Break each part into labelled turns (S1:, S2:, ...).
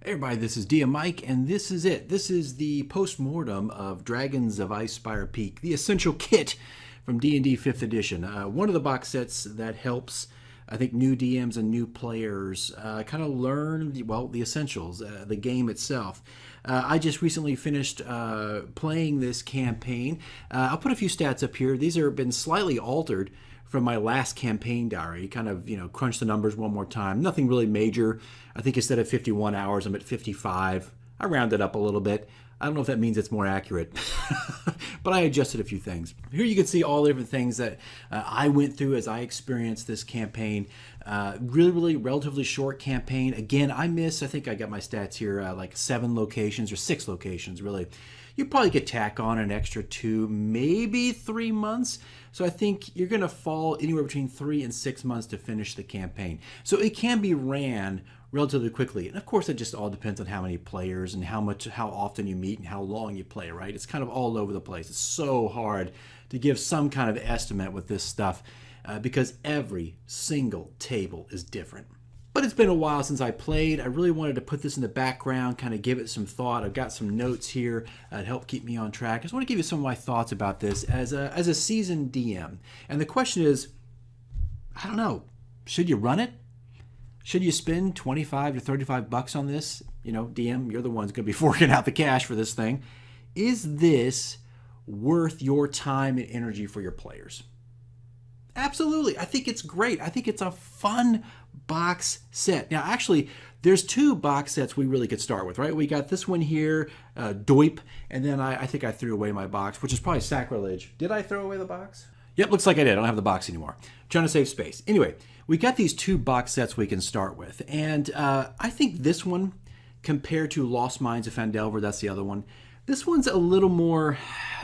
S1: Hey everybody, this is DM Mike, and this is it. This is the Postmortem of Dragons of Icespire Peak, the essential kit from D&D 5th edition. One of the box sets that helps, I think, new DMs and new players kind of learn, the essentials, the game itself. I just recently finished playing this campaign. I'll put a few stats up here. These have been slightly altered from my last campaign diary. Kind of, crunch the numbers one more time. Nothing really major. I think instead of 51 hours, I'm at 55. I rounded up a little bit. I don't know if that means it's more accurate, but I adjusted a few things. Here you can see all the different things that I went through as I experienced this campaign. Really relatively short campaign. Again, I think I got my stats here, like 7 locations or 6 locations, really. You probably could tack on an extra 2, maybe 3 months. So I think you're going to fall anywhere between 3 and 6 months to finish the campaign. So it can be ran relatively quickly. And of course, it just all depends on how many players and how often you meet and how long you play, right? It's kind of all over the place. It's so hard to give some kind of estimate with this stuff because every single table is different. But it's been a while since I played. I really wanted to put this in the background, kind of give it some thought. I've got some notes here to help keep me on track. I just want to give you some of my thoughts about this as a seasoned DM. And the question is, I don't know, should you run it? Should you spend $25 to $35 on this? DM, you're the one's going to be forking out the cash for this thing. Is this worth your time and energy for your players? Absolutely. I think it's great. I think it's a fun box set. Now, actually, there's 2 box sets we really could start with, right? We got this one here, DOIP, and then I think I threw away my box, which is probably sacrilege. Did I throw away the box? Yep, looks like I did. I don't have the box anymore. Trying to save space. Anyway, we got these 2 box sets we can start with, and I think this one, compared to Lost Mines of Phandelver, that's the other one, this one's a little more,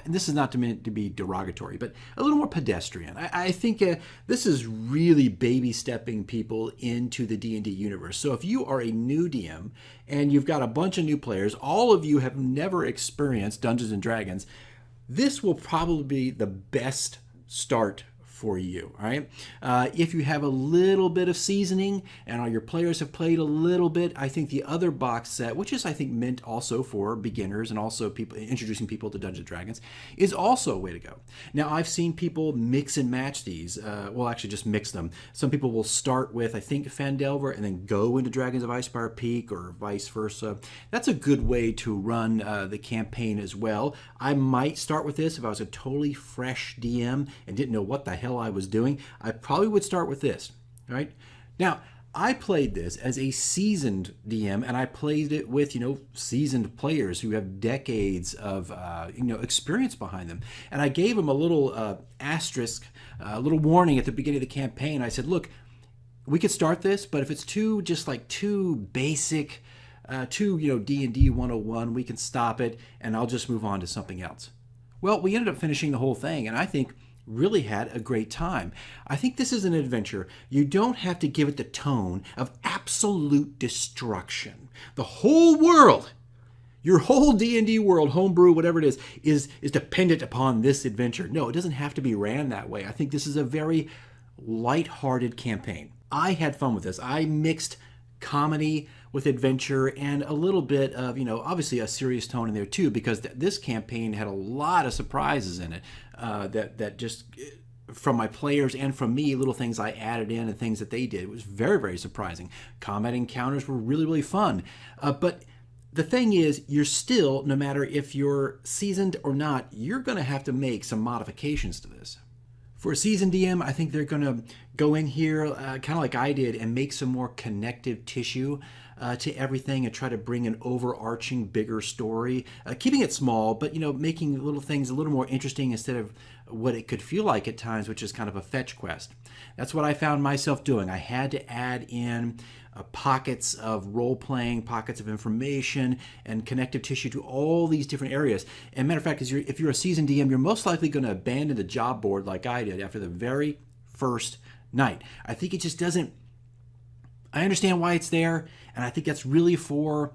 S1: and this is not meant to be derogatory, but a little more pedestrian. I think this is really baby stepping people into the D&D universe. So if you are a new DM and you've got a bunch of new players, all of you have never experienced Dungeons & Dragons, this will probably be the best start for you, all right? If you have a little bit of seasoning and all your players have played a little bit, I think the other box set, which is I think meant also for beginners and also people introducing people to Dungeons & Dragons, is also a way to go. Now, I've seen people mix and match these. Actually just mix them. Some people will start with, I think, Phandelver and then go into Dragons of Icespire Peak or vice versa. That's a good way to run the campaign as well. I might start with this if I was a totally fresh DM and didn't know what the hell I was doing. I probably would start with this, right? Now, I played this as a seasoned DM, and I played it with, seasoned players who have decades of, experience behind them. And I gave them a little asterisk, a little warning at the beginning of the campaign. I said, look, we could start this, but if it's too basic, D&D 101, we can stop it, and I'll just move on to something else. Well, we ended up finishing the whole thing, and I think really had a great time. I think this is an adventure. You don't have to give it the tone of absolute destruction. The whole world, your whole D&D world, homebrew, whatever it is dependent upon this adventure. No, it doesn't have to be ran that way. I think this is a very lighthearted campaign. I had fun with this. I mixed comedy with adventure and a little bit of, obviously a serious tone in there too, because this campaign had a lot of surprises in it that just from my players and from me, little things I added in and things that they did. It was very, very surprising. Combat encounters were really, really fun. But the thing is, you're still, no matter if you're seasoned or not, you're going to have to make some modifications to this. For a seasoned DM, I think they're going to go in here kind of like I did and make some more connective tissue to everything and try to bring an overarching, bigger story. Keeping it small, but, making little things a little more interesting instead of what it could feel like at times, which is kind of a fetch quest. That's what I found myself doing. I had to add in pockets of role-playing, pockets of information, and connective tissue to all these different areas. And matter of fact, if you're a seasoned DM, you're most likely going to abandon the job board like I did after the very first night. I think it just doesn't... I understand why it's there, and I think that's really for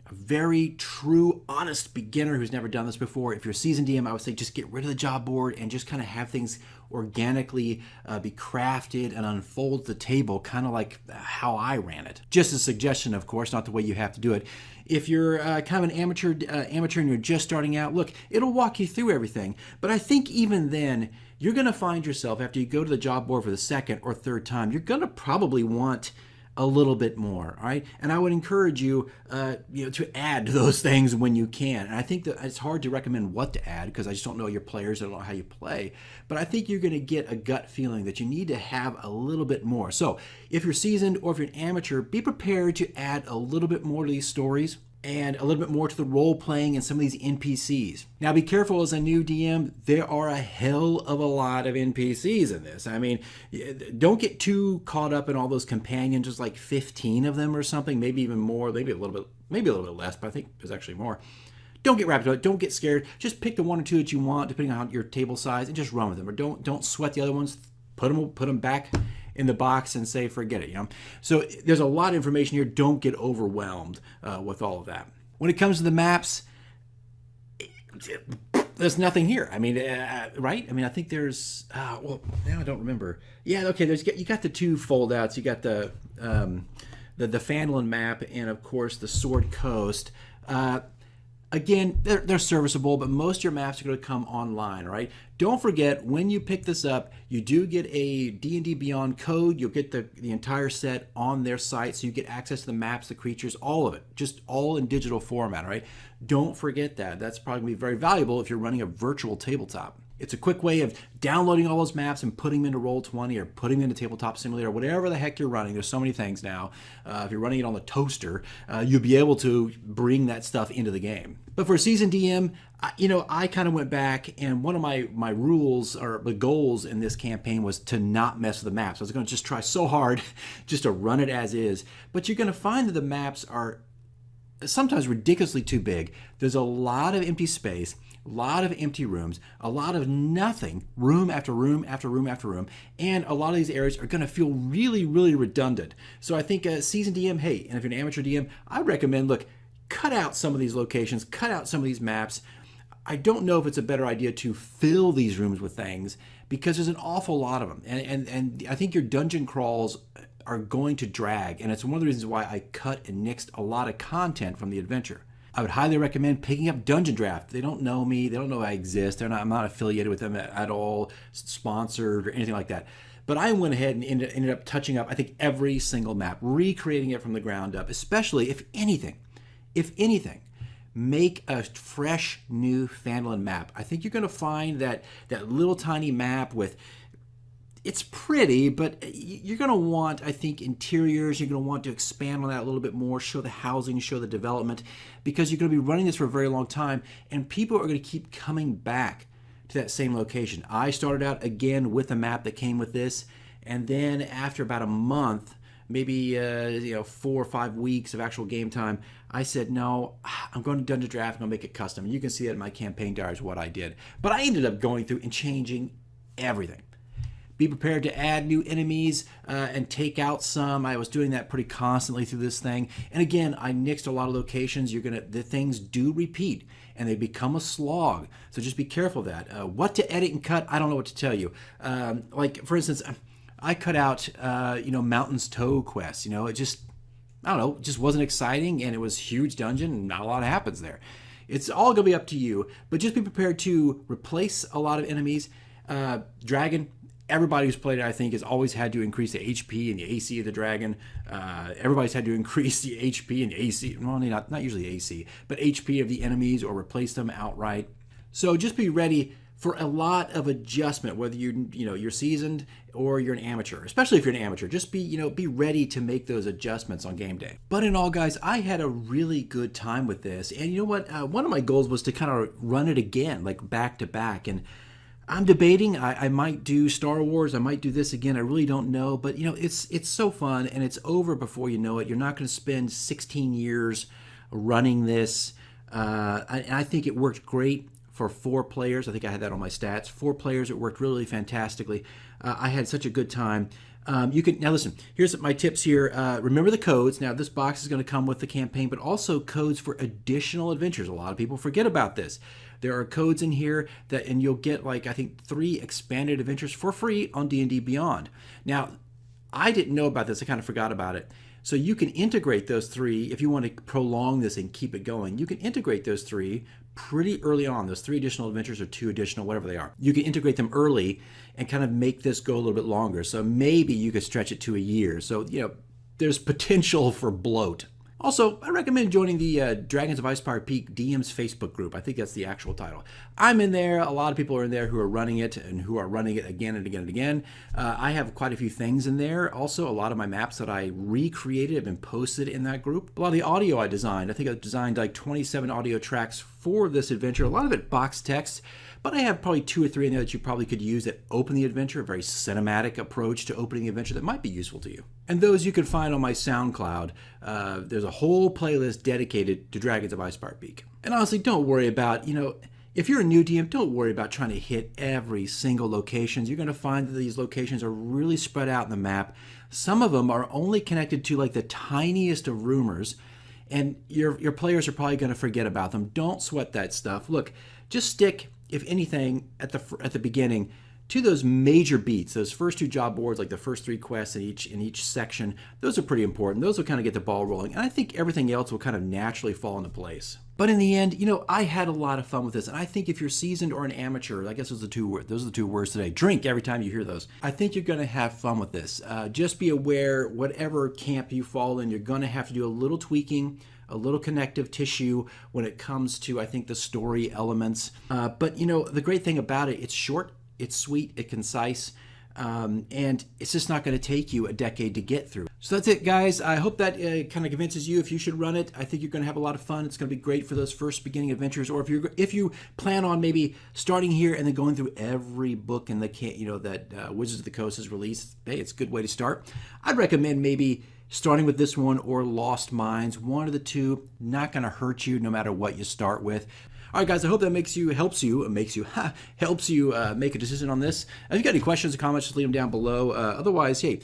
S1: a very true, honest beginner who's never done this before, if you're a seasoned DM, I would say just get rid of the job board and just kind of have things organically be crafted and unfold the table, kind of like how I ran it. Just a suggestion, of course, not the way you have to do it. If you're kind of an amateur and you're just starting out, look, it'll walk you through everything. But I think even then, you're going to find yourself, after you go to the job board for the second or third time, you're going to probably want a little bit more, all right? And I would encourage you, to add those things when you can. And I think that it's hard to recommend what to add because I just don't know your players, I don't know how you play. But I think you're going to get a gut feeling that you need to have a little bit more. So if you're seasoned or if you're an amateur, be prepared to add a little bit more to these stories and a little bit more to the role playing and some of these NPCs. Now be careful as a new DM, there are a hell of a lot of NPCs in this. I mean, don't get too caught up in all those companions, just like 15 of them or something, maybe even more, maybe a little bit less, but I think there's actually more. Don't get wrapped up, don't get scared. Just pick the one or two that you want, depending on your table size, and just run with them. Or don't sweat the other ones, put them back in the box and say, forget it, So there's a lot of information here. Don't get overwhelmed with all of that. When it comes to the maps, there's nothing here. I mean, right? I mean, I think there's, well, now I don't remember. Yeah, okay, you got the two foldouts. You got the Fandolin map and, of course, the Sword Coast. Again, they're serviceable, but most of your maps are going to come online, right? Don't forget, when you pick this up, you do get a D&D Beyond code. You'll get the entire set on their site, so you get access to the maps, the creatures, all of it, just all in digital format, right? Don't forget that. That's probably going to be very valuable if you're running a virtual tabletop. It's a quick way of downloading all those maps and putting them into Roll20 or putting them into Tabletop Simulator, or whatever the heck you're running. There's so many things now. If you're running it on the toaster, you'll be able to bring that stuff into the game. But for a seasoned DM, I kind of went back, and one of my rules or the goals in this campaign was to not mess with the maps. I was going to just try so hard just to run it as is. But you're going to find that the maps are sometimes ridiculously too big. There's a lot of empty space, a lot of empty rooms, a lot of nothing, room after room after room after room, and a lot of these areas are going to feel really, really redundant. So I think a seasoned DM, hey, and if you're an amateur DM, I recommend, look, cut out some of these locations, cut out some of these maps. I don't know if it's a better idea to fill these rooms with things because there's an awful lot of them. And I think your dungeon crawls are going to drag, and it's one of the reasons why I cut and nixed a lot of content from the adventure. I would highly recommend picking up Dungeon Draft. They don't know me. They don't know I exist. I'm not affiliated with them at all, sponsored or anything like that. But I went ahead and ended up touching up, I think, every single map, recreating it from the ground up, especially if anything, make a fresh new Fandolin map. I think you're going to find that little tiny map with, it's pretty, but you're going to want, I think, interiors. You're going to want to expand on that a little bit more, show the housing, show the development, because you're going to be running this for a very long time, and people are going to keep coming back to that same location. I started out, again, with a map that came with this, and then after about a month, maybe 4 or 5 weeks of actual game time, I said, no, I'm going to Dungeon Draft, I'm going to make it custom. And you can see that in my campaign diaries what I did. But I ended up going through and changing everything. Be prepared to add new enemies and take out some. I was doing that pretty constantly through this thing. And again, I nixed a lot of locations. The things do repeat and they become a slog. So just be careful of that. What to edit and cut, I don't know what to tell you. Like, for instance, I cut out, Mountain's Toe quests. It just, I don't know, just wasn't exciting, and it was a huge dungeon and not a lot happens there. It's all going to be up to you, but just be prepared to replace a lot of enemies. Dragon, everybody who's played it, I think, has always had to increase the HP and the AC of the dragon. Everybody's had to increase the HP and the AC, well, not usually AC, but HP of the enemies or replace them outright. So just be ready for a lot of adjustment, whether you're seasoned or you're an amateur. Especially if you're an amateur, just be ready to make those adjustments on game day. But in all, guys, I had a really good time with this, and you know what? One of my goals was to kind of run it again, like back to back, and I'm debating. I might do Star Wars. I might do this again. I really don't know. But, it's so fun, and it's over before you know it. You're not going to spend 16 years running this. I think it worked great for 4 players. I think I had that on my stats. 4 players, it worked really fantastically. I had such a good time. You can now listen. Here's my tips here. Remember the codes. Now this box is going to come with the campaign, but also codes for additional adventures. A lot of people forget about this. There are codes in here and you'll get I think 3 expanded adventures for free on D&D Beyond. Now, I didn't know about this. I kind of forgot about it. So you can integrate those 3 if you want to prolong this and keep it going. You can integrate those 3 pretty early on. Those 3 additional adventures or 2 additional, whatever they are. You can integrate them early and kind of make this go a little bit longer. So maybe you could stretch it to a year. So, there's potential for bloat. Also, I recommend joining the Dragons of Icespire Peak DM's Facebook group. I think that's the actual title. I'm in there. A lot of people are in there who are running it and who are running it again and again and again. I have quite a few things in there. Also, a lot of my maps that I recreated have been posted in that group. A lot of the audio I designed. I think I designed 27 audio tracks for this adventure. A lot of it box text. But I have probably 2 or 3 in there that you probably could use that open the adventure, a very cinematic approach to opening the adventure that might be useful to you. And those you can find on my SoundCloud. There's a whole playlist dedicated to Dragons of Icespire Peak. And honestly, don't worry about, if you're a new DM, don't worry about trying to hit every single location. You're going to find that these locations are really spread out in the map. Some of them are only connected to the tiniest of rumors. And your players are probably going to forget about them. Don't sweat that stuff. Look, just stick, if anything, at the beginning to those major beats, those first 2 job boards, like the first 3 quests in each section. Those are pretty important. Those will kind of get the ball rolling. And I think everything else will kind of naturally fall into place. But in the end, I had a lot of fun with this. And I think if you're seasoned or an amateur, I guess those are the 2 words today. Drink every time you hear those. I think you're going to have fun with this. Just be aware, whatever camp you fall in, you're going to have to do a little tweaking, a little connective tissue when it comes to, I think, the story elements. But, the great thing about it, it's short, it's sweet, it's concise, and it's just not going to take you a decade to get through. So that's it, guys. I hope that kind of convinces you if you should run it. I think you're going to have a lot of fun. It's going to be great for those first beginning adventures, or if you plan on maybe starting here and then going through every book in the that Wizards of the Coast has released. Hey, it's a good way to start. I'd recommend maybe starting with this one or Lost Minds. One of the 2, not going to hurt you no matter what you start with. All right, guys, I hope that helps you make a decision on this. If you got any questions or comments, just leave them down below. Otherwise, hey,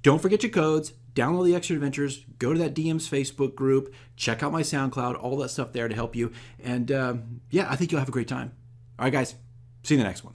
S1: don't forget your codes. Download the extra adventures. Go to that DM's Facebook group. Check out my SoundCloud. All that stuff there to help you. And I think you'll have a great time. All right, guys, see you in the next one.